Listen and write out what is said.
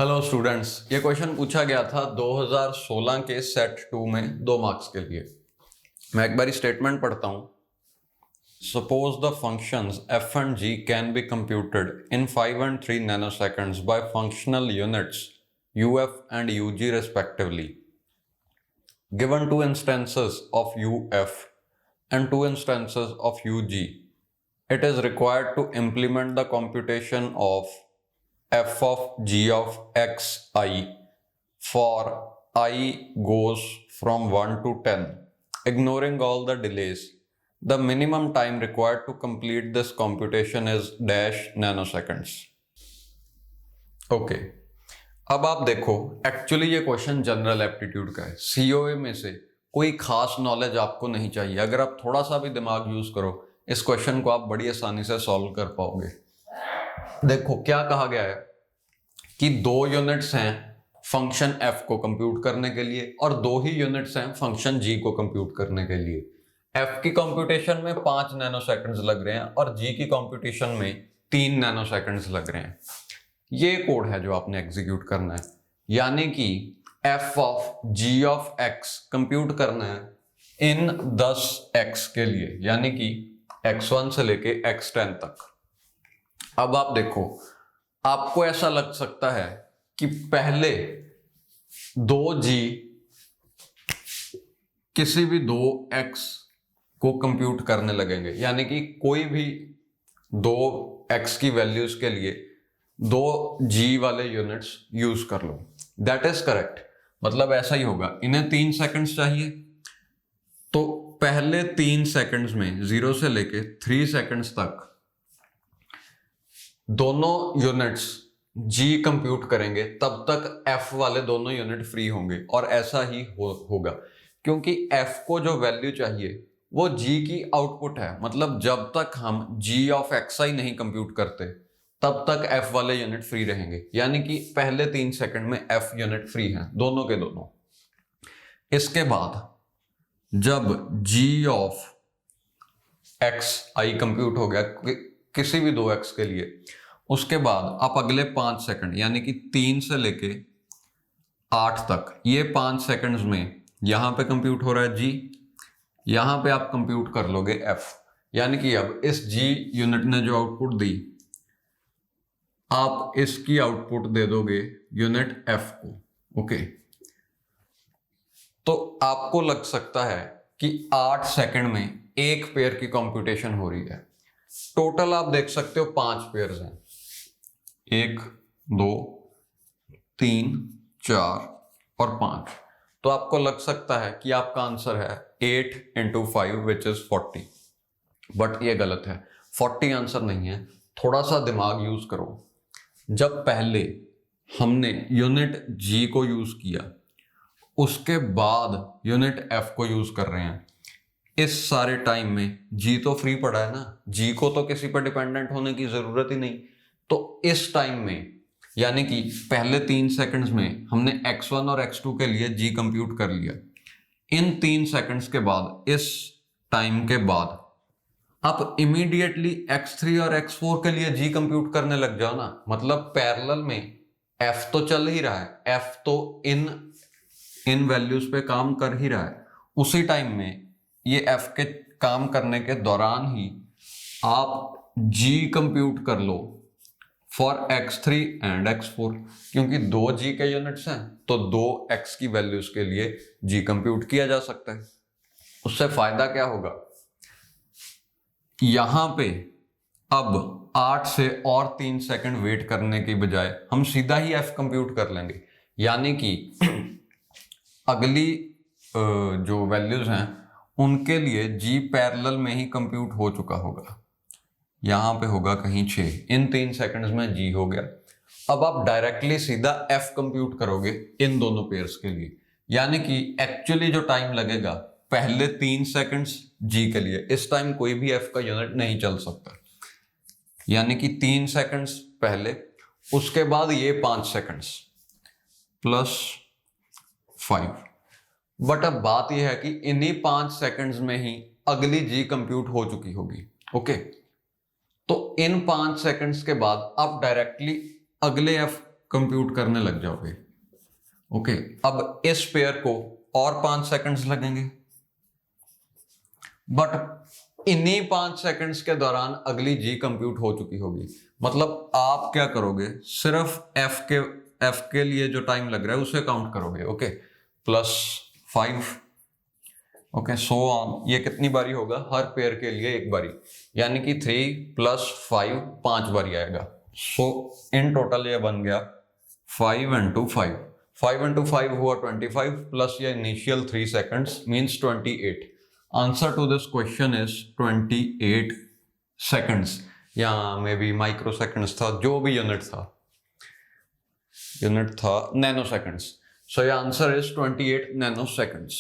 Hello students, ये question पूछा गया था 2016 के सेट 2 में 2 मार्क्स के लिए। मैं एक बारी स्टेटमेंट पढ़ता हूं। Suppose the functions f and g can be computed in 5 and 3 nanoseconds by functional units uf and ug respectively. Given 2 instances of uf and 2 instances of ug, it is required to implement the computation of f of g of x I for I goes from 1 to 10, ignoring all the delays. The minimum time required to complete this computation is dash nanoseconds. Okay. अब आप देखो, actually ये question general aptitude का है। COA में से कोई खास नॉलेज आपको नहीं चाहिए। अगर आप थोड़ा सा भी दिमाग यूज करो, इस क्वेश्चन को आप बड़ी आसानी से सॉल्व कर पाओगे। देखो क्या कहा गया है कि 2 यूनिट्स हैं फंक्शन f को कंप्यूट करने के लिए और 2 ही यूनिट्स हैं फंक्शन g को कंप्यूट करने के लिए। f की कंप्यूटेशन में 5 नैनोसेकंड्स लग रहे हैं और g की कंप्यूटेशन में 3 नैनोसेकंड्स लग रहे हैं। ये कोड है जो आपने एग्जीक्यूट करना है, यानी कि f of g of x compute करना है इन 10x के लिए, यानी कि x1 से लेके x10 तक। अब आप देखो, आपको ऐसा लग सकता है कि पहले 2g किसी भी 2x को कंप्यूट करने लगेंगे, यानी कि कोई भी 2x की वैल्यूज के लिए 2g वाले यूनिट्स यूज कर लो। दैट इज करेक्ट, मतलब ऐसा ही होगा। इन्हें 3 सेकंड्स चाहिए, तो पहले 3 सेकंड्स में 0 से लेके 3 सेकंड्स तक दोनों यूनिट्स g कंप्यूट करेंगे, तब तक f वाले दोनों यूनिट फ्री होंगे। और ऐसा ही होगा क्योंकि f को जो वैल्यू चाहिए वो g की आउटपुट है। मतलब जब तक हम g ऑफ xi नहीं कंप्यूट करते तब तक f वाले यूनिट फ्री रहेंगे, यानी कि पहले 3 सेकंड में f यूनिट फ्री हैं, दोनों के दोनों। इसके बाद जब g ऑफ xi कंप्यूट हो गया किसी भी 2x के लिए, उसके बाद आप अगले 5 सेकंड यानी कि 3 से लेके 8 तक, ये 5 सेकंड्स में यहां पे कंप्यूट हो रहा है g, यहां पे आप कंप्यूट कर लोगे f, यानी कि अब इस g यूनिट ने जो आउटपुट दी, आप इसकी आउटपुट दे दोगे यूनिट f को। ओके, तो आपको लग सकता है कि 8 सेकंड में एक पेयर की कंप्यूटेशन हो रही है। टोटल आप देख सकते हो 5 पेयर्स हैं, 1 2 3 4 और 5। तो आपको लग सकता है कि आपका आंसर है 8 into 5 which is 40, बट ये गलत है। 40 आंसर नहीं है, थोड़ा सा दिमाग यूज करो। जब पहले हमने यूनिट g को यूज किया, उसके बाद यूनिट f को यूज कर रहे हैं, इस सारे टाइम में g तो फ्री पड़ा है ना, g को तो किसी पर डिपेंडेंट होने की जरूरत ही नहीं। तो इस टाइम में, यानी कि पहले 3 सेकंड्स में हमने x1 और x2 के लिए g कंप्यूट कर लिया। इन 3 सेकंड्स के बाद, इस टाइम के बाद आप इमीडिएटली x3 और x4 के लिए g कंप्यूट करने लग जाओ ना। मतलब पैरेलल में f तो चल ही रहा है, f तो इन वैल्यूज पे काम कर ही रहा है। उसी टाइम में ये f के काम करने के दौरान ही आप g कंप्यूट कर लो फॉर x3 एंड x4, क्योंकि 2g के यूनिट्स हैं तो 2x की वैल्यूज के लिए g कंप्यूट किया जा सकता है। उससे फायदा क्या होगा, यहां पे अब 8 से और 3 सेकंड वेट करने की बजाय हम सीधा ही f कंप्यूट कर लेंगे, यानी कि अगली जो वैल्यूज हैं उनके लिए g पैरेलल में ही कंप्यूट हो चुका होगा। यहां पे होगा कहीं 6, इन 3 सेकंड्स में g हो गया। अब आप डायरेक्टली सीधा f कंप्यूट करोगे इन दोनों पेयर्स के लिए, यानी कि एक्चुअली जो टाइम लगेगा पहले 3 सेकंड्स g के लिए, इस टाइम कोई भी f का यूनिट नहीं चल सकता, यानी कि 3 सेकंड्स पहले, उसके बाद ये 5 सेकंड्स प्लस 5। बट अब बात यह है कि इन्हीं 5 सेकंड्स में ही अगली g कंप्यूट हो चुकी होगी। ओके, तो इन 5 सेकंड्स के बाद आप डायरेक्टली अगले f कंप्यूट करने लग जाओगे। ओके, अब इस पेयर को और 5 सेकंड्स लगेंगे, बट इन्हीं 5 सेकंड्स के दौरान अगली जी कंप्यूट हो चुकी होगी। मतलब आप क्या करोगे, सिर्फ एफ के लिए जो टाइम लग रहा है उसे काउंट करोगे। Okay, +5, okay, so on. ये कितनी बारी होगा, हर पेयर के लिए एक बारी, यानी कि 3 + 5 5 बारी आएगा। सो इन टोटल ये बन गया 5 × 5, 5 × 5 हुआ 25 प्लस ये initial 3 seconds means 28। Answer to this question is 28 seconds, या मे बी माइक्रो सेकंड्स था, जो भी यूनिट था नैनो सेकंड्स। सो ये आंसर इज 28 नैनो सेकंड्स।